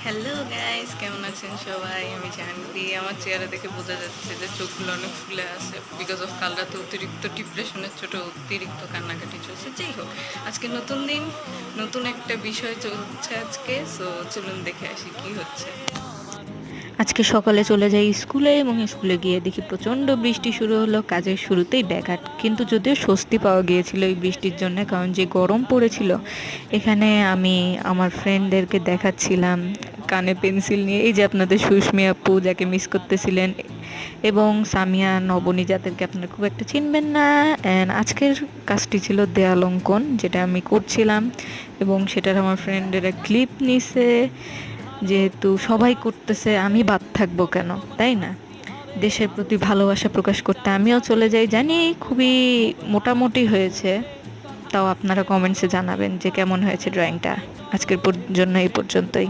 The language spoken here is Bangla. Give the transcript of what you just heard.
হ্যালো গাইস, কেমন আছেন সবাই? আমি জাহ্নবী। আমার চেহারা দেখে বোঝা যাচ্ছে যে চোখগুলো অনেক ফুলে আছে বিকজ অফ কাল রাতে অতিরিক্ত ডিপ্রেশনের ছোট অতিরিক্ত কান্নাকাটি চলছে। যাই হোক, আজকে নতুন দিন, নতুন একটা বিষয় চলছে আজকে। সো চলুন দেখে আসি কি হচ্ছে। আজকে সকালে চলে যাই স্কুলে এবং স্কুলে গিয়ে দেখি প্রচণ্ড বৃষ্টি শুরু হলো। কাজের শুরুতেই ব্যাঘাত, কিন্তু যদিও স্বস্তি পাওয়া গিয়েছিল এই বৃষ্টির জন্য, কারণ যে গরম পড়েছিল। এখানে আমি আমার ফ্রেন্ডদেরকে দেখাচ্ছিলাম কানে পেন্সিল নিয়ে, এই যে আপনাদের সুস্মি আপু যাকে মিস করতেছিলেন, এবং সামিয়া নবনী যাদেরকে আপনারা খুব একটা চিনবেন না। অ্যান্ড আজকের কাজটি ছিল দেয়াল অঙ্কন, যেটা আমি করছিলাম এবং সেটার আমার ফ্রেন্ডেরা ক্লিপ নিছে। যেহেতু সবাই করতেছে, আমি বাদ থাকবো কেন, তাই না? দেশের প্রতি ভালোবাসা প্রকাশ করতে আমিও চলে যাই। জানি খুবই মোটামুটি হয়েছে, তাও আপনারা কমেন্টসে জানাবেন যে কেমন হয়েছে ড্রয়িংটা। আজকের জন্য এই পর্যন্তই।